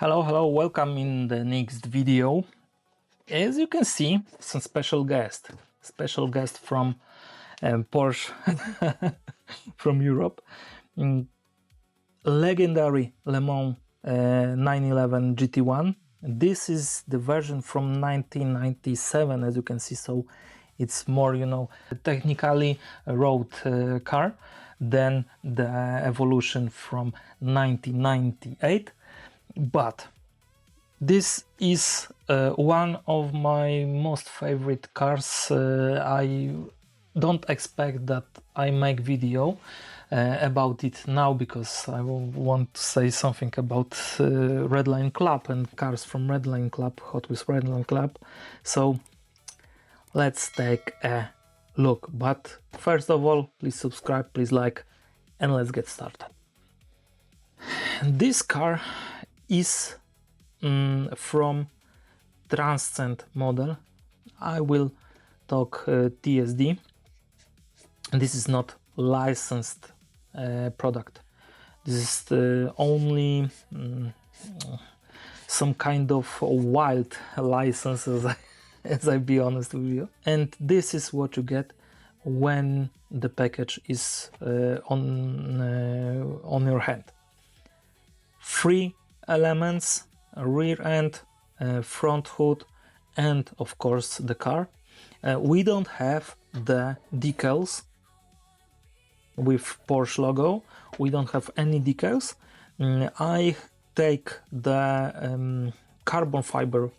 Hello, welcome in the next video. As you can see, some special guest from Porsche from Europe. Legendary Le Mans 911 GT1. This is the version from 1997, as you can see, so it's more, technically a road car than the evolution from 1998. But this is one of my most favorite cars. I don't expect that I make video about it now, because I want to say something about Redline Club and cars from Redline Club, Hot Wheels Redline Club. So let's take a look. But first of all, please subscribe, please like, and let's get started. This car is from Transcend Model. I will talk TSD. This is not licensed product. This is only some kind of wild license, as I be honest with you. And this is what you get when the package is on your hand. 3 elements: a rear end, front hood, and of course the car. We don't have the decals with Porsche logo. We don't have any decals. I take the carbon fiber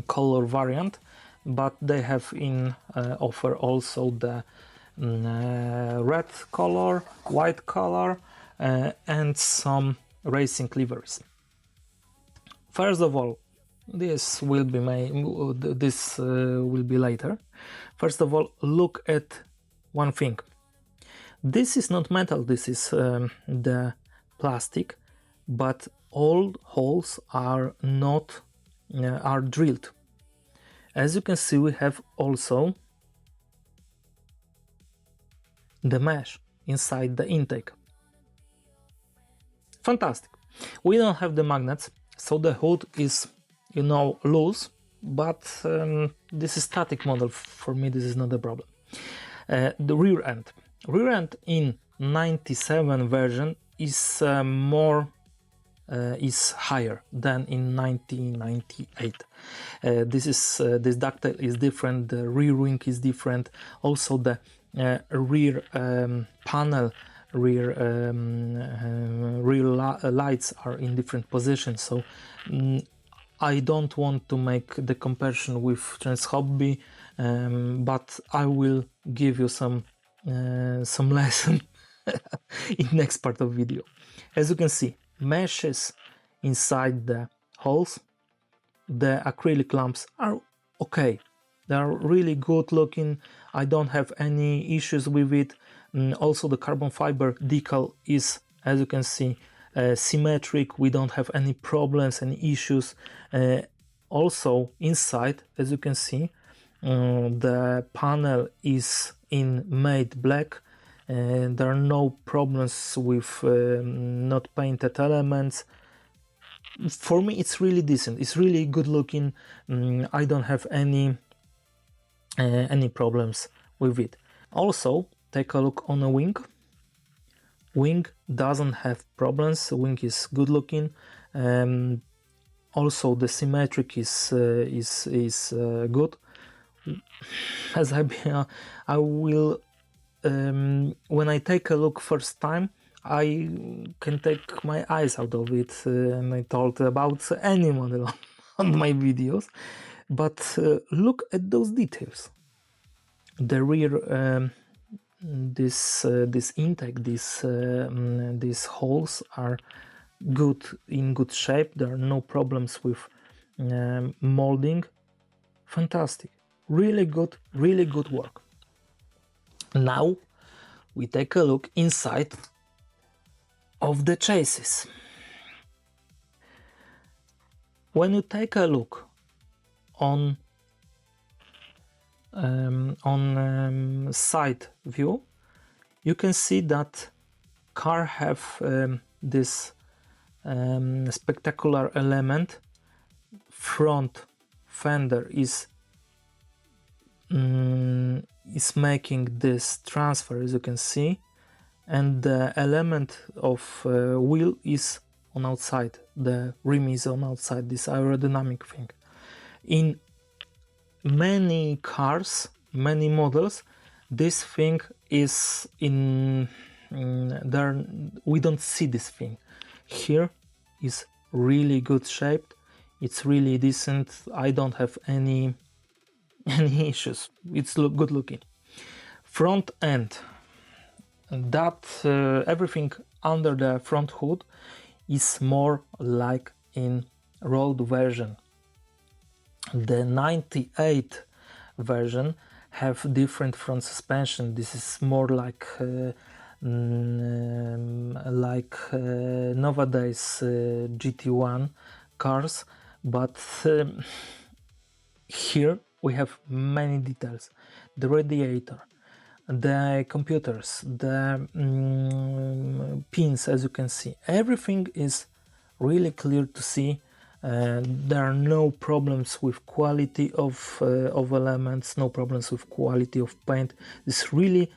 color variant, but they have in offer also the red color, white color, and some racing liveries. First of all, this will be later. First of all, look at one thing. This is not metal, this is the plastic, but all holes are not are drilled. As you can see, we have also the mesh inside the intake. Fantastic. We don't have the magnets, so the hood is, loose, but this is static model. For me, this is not a problem. The rear end in 97 version is is higher than in 1998. This ductile is different, the rear wing is different, also the rear panel, rear lights are in different positions. So I don't want to make the comparison with Trans Hobby, but I will give you some lesson in next part of video. As you can see, meshes inside the holes. The acrylic lamps are okay. They are really good looking. I don't have any issues with it. Also, the carbon fiber decal is, as you can see, symmetric. We don't have any problems, any issues. Also, inside, as you can see, the panel is in matte black. There are no problems with not painted elements. For me, it's really decent. It's really good looking. I don't have any problems with it. Also, take a look on the wing. Wing doesn't have problems. The wing is good looking. Also, the symmetric is good. As I will. When I take a look first time, I can take my eyes out of it, and I talked about any model on my videos. But look at those details. The rear, this intake, these holes are in good shape. There are no problems with molding. Fantastic, really good work. Now we take a look inside of the chassis. When you take a look on side view, you can see that car have this spectacular element. Front fender is making this transfer, as you can see, and the element of wheel is on outside, the rim is on outside, this aerodynamic thing. In many cars, many models, this thing is in there, we don't see this thing. Here is really good shaped, it's really decent, I don't have any issues, it's good looking. Front end, that everything under the front hood is more like in road version. The 98 version have different front suspension. This is more like nowadays GT1 cars, but here we have many details. The radiator, the computers, the pins, as you can see, everything is really clear to see. There are no problems with quality of elements, no problems with quality of paint. It's really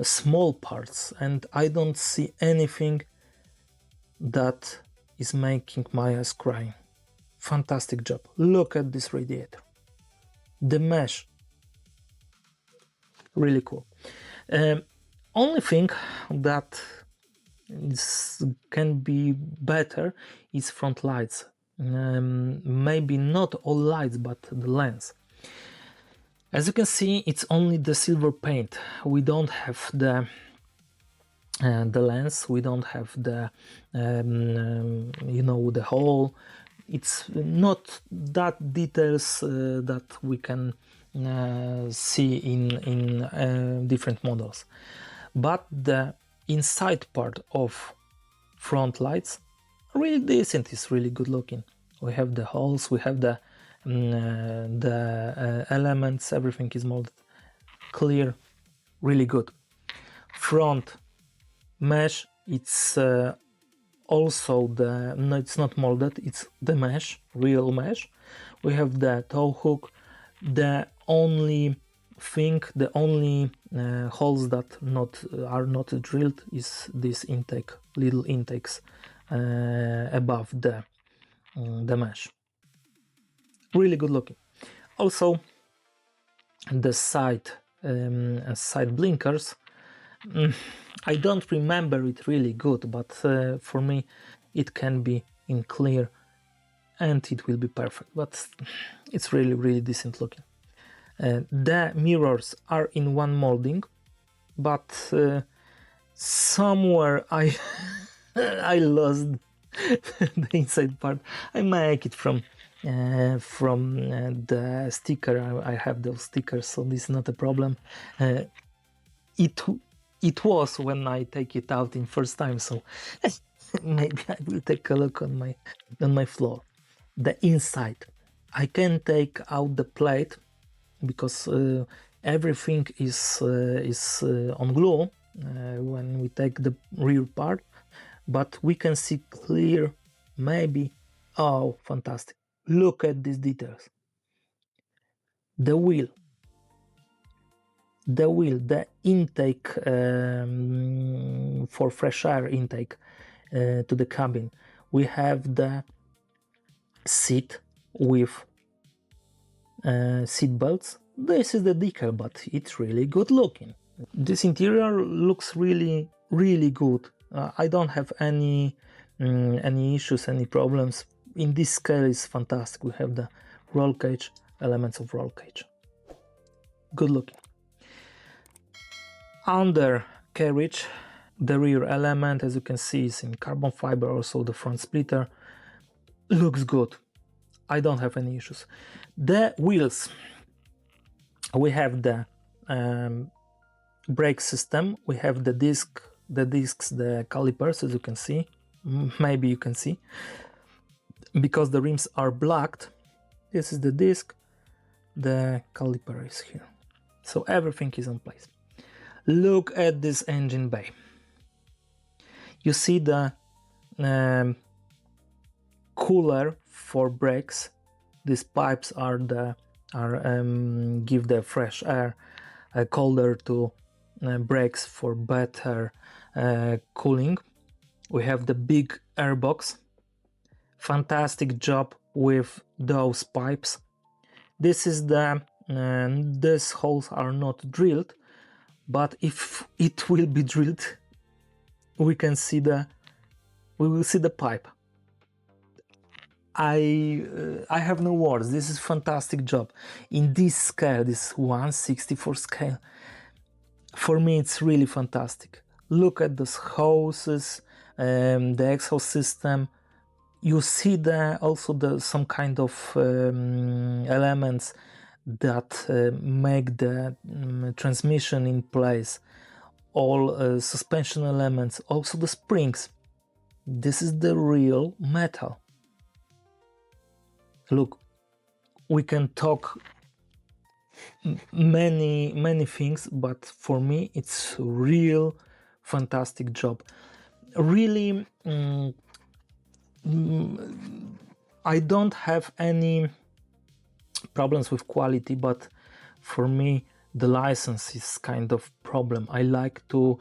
small parts, and I don't see anything that is making my eyes crying. Fantastic job. Look at this radiator, the mesh, really cool. Only thing that can be better is front lights. Maybe not all lights, but the lens. As you can see, it's only the silver paint. We don't have the lens, we don't have the the hole. It's not that details that we can see in different models, but the inside part of front lights really decent, is really good looking. We have the holes, we have the elements, everything is molded clear, really good. Front mesh, it's also no, it's not molded, it's the mesh, real mesh. We have the tow hook. The only thing, the only holes that are not drilled is this intake, little intakes above the mesh. Really good looking. Also the side blinkers, I don't remember it really good, but for me it can be in clear and it will be perfect, but it's really decent looking. The mirrors are in one molding, but somewhere I I lost the inside part. I make it from the sticker. I have those stickers, so this is not a problem. It was when I take it out in first time, so maybe I will take a look on my floor. The inside, I can take out the plate because everything is on glue when we take the rear part, but we can see clear, maybe. Oh, fantastic. Look at these details. The wheel, the intake for fresh air intake to the cabin. We have the seat with seat belts. This is the decal, but it's really good looking. This interior looks really good. I don't have any issues, any problems. In this scale is fantastic. We have the roll cage, elements of roll cage, good looking. Under-carriage, the rear element, as you can see, is in carbon fiber. Also the front splitter looks good. I don't have any issues. The wheels, we have the brake system, we have the discs, the calipers, as you can see. Maybe you can see, because the rims are blacked. This is the disc, the caliper is here, so everything is in place. Look at this engine bay. You see the cooler for brakes. These pipes are give the fresh air, colder to brakes for better cooling. We have the big airbox. Fantastic job with those pipes. This is these holes are not drilled, but if it will be drilled, we will see the pipe. I have no words. This is fantastic job in this scale, this 1/64 scale. For me, it's really fantastic. Look at those hoses, the exhaust system. You see also some kind of elements that make the transmission in place. All suspension elements, also the springs. This is the real metal. Look, we can talk many things, but for me it's real fantastic job. Really, I don't have any problems with quality, but for me the license is kind of problem. I like to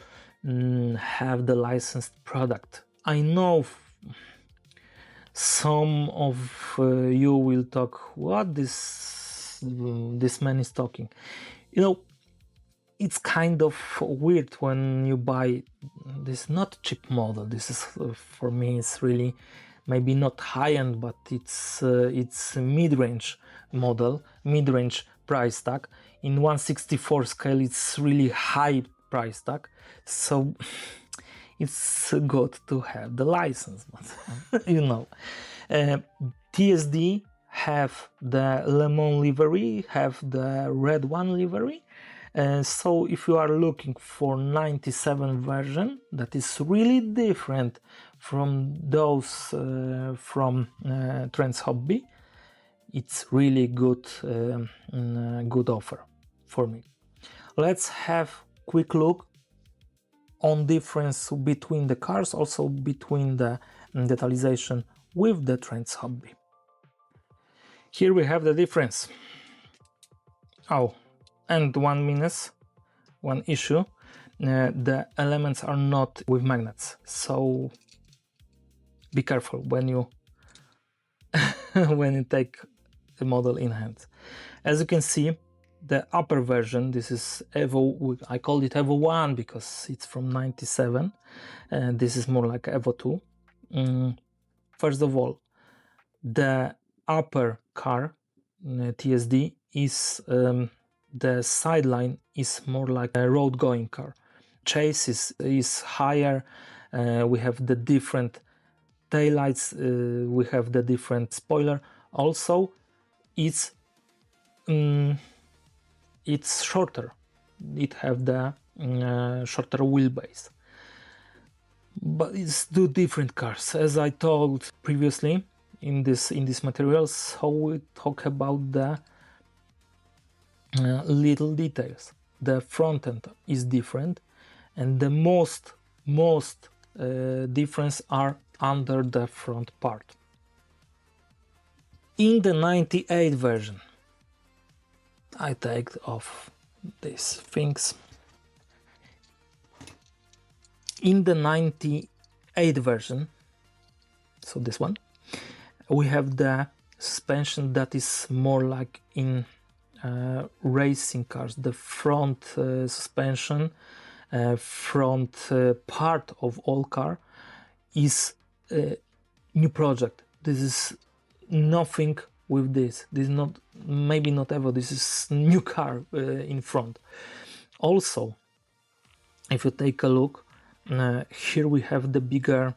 have the licensed product. I know some of you will talk, what this man is talking. You know, it's kind of weird when you buy this not cheap model. This is for me, it's really maybe not high-end, but it's mid-range model, mid-range price tag. In 1/64 scale, it's really high price tag, so it's good to have the license, but you know. TSD have the lemon livery, have the red one livery. So if you are looking for 97 version, that is really different from those from Trends Hobby, it's really good good offer for me. Let's have quick look on difference between the cars, also between the detalization with the Trends Hobby. Here we have the difference. Oh, and one issue, the elements are not with magnets, so be careful when you when you take the model in hand. As you can see, the upper version, this is Evo, I called it Evo 1 because it's from 97, and this is more like Evo 2. First of all, the upper car, TSD, is the sideline is more like a road going car. Chase is higher, we have the different taillights, we have the different spoiler. Also, it's shorter, it have the shorter wheelbase. But it's two different cars, as I told previously in this material. So we talk about the little details. The front end is different, and the most difference are under the front part. In the 98 version, I take off these things. In the 98 version, so this one, we have the suspension that is more like in racing cars. The front suspension, front part of all car is a new project. This is nothing with this. This is not, maybe not ever. This is new car in front. Also, if you take a look, here we have the bigger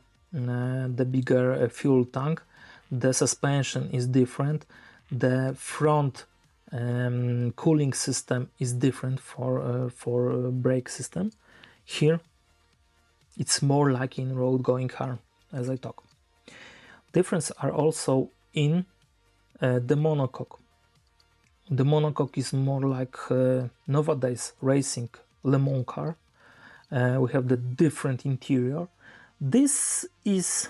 fuel tank. The suspension is different. The front cooling system is different for brake system. Here, it's more like in road going car, as I talk. Difference are also in the monocoque. The monocoque is more like nowadays racing Le Mans car. We have the different interior. This is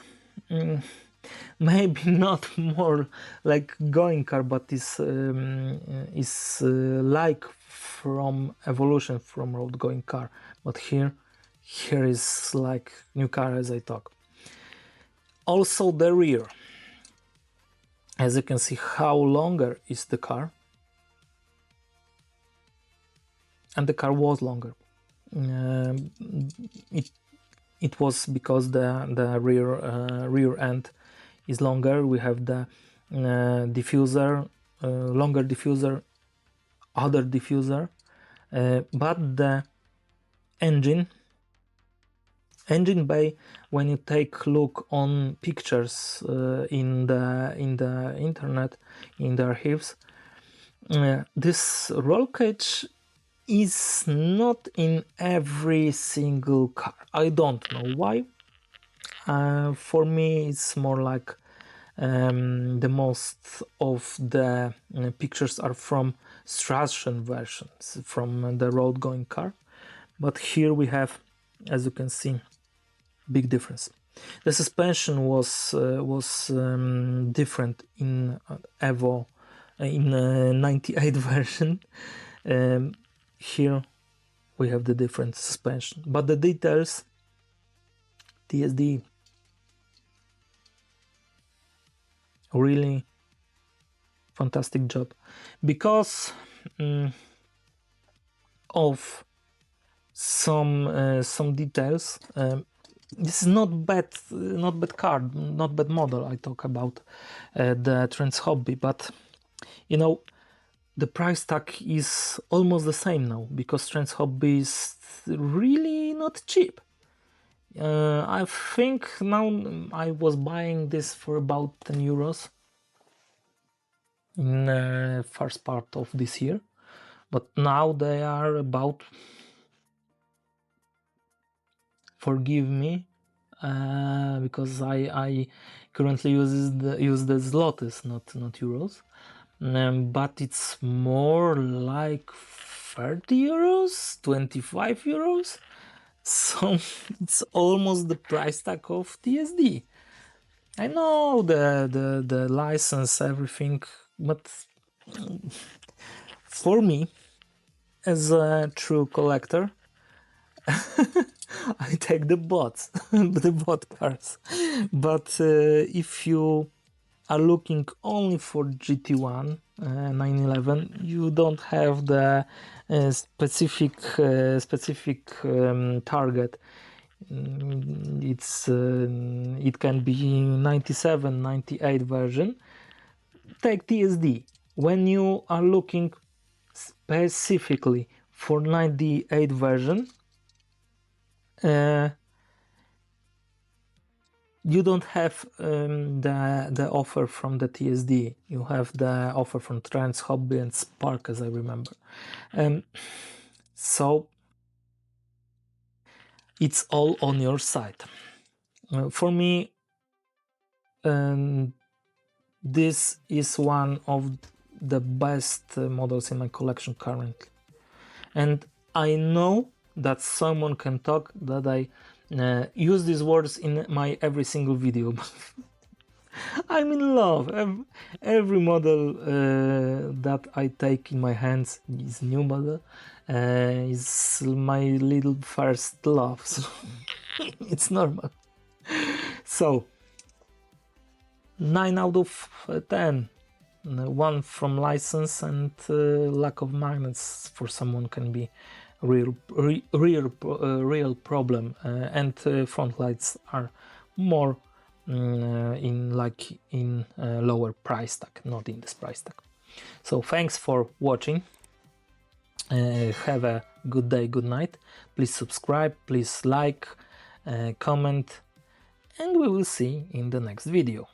maybe not more like going car, but is like from evolution from road going car. But here is like new car as I talk. Also the rear, as you can see, how longer is the car, and the car was longer. It was because the rear end is longer. We have the diffuser, longer diffuser, other diffuser, but the engine bay, when you take a look on pictures in the internet, in the archives, this roll cage is not in every single car. I don't know why. For me, it's more like the most of the pictures are from Transcend versions, from the road going car. But here we have, as you can see, big difference. The suspension was different in Evo in 98 version. Here we have the different suspension, but the details, TSD, really fantastic job because of some details. This is not bad car, not bad model. I talk about the Trans Hobby, but you know, the price tag is almost the same now because Trans Hobby is really not cheap. I think now I was buying this for about 10 euros in the first part of this year, but now they are about, forgive me, because I currently use the zlotys, not euros. But it's more like 30 euros, 25 euros. So it's almost the price tag of TSD. I know the license, everything, but for me, as a true collector, I take the bots, the bot cars. But if you are looking only for GT1 911, you don't have the specific target. It can be 97, 98 version. Take TSD. When you are looking specifically for 98 version, you don't have the offer from the TSD. You have the offer from Trans Hobby and Spark, as I remember. So it's all on your side. For me, this is one of the best models in my collection currently. And I know that someone can talk that I use these words in my every single video. I'm in love. Every model that I take in my hands is new model. Is my little first love. So it's normal. So 9 out of 10. One from license, and lack of magnets for someone can be real problem, and front lights are more in lower price tag, not in this price tag. So thanks for watching. Have a good day, good night. Please subscribe, please like, comment, and we will see in the next video.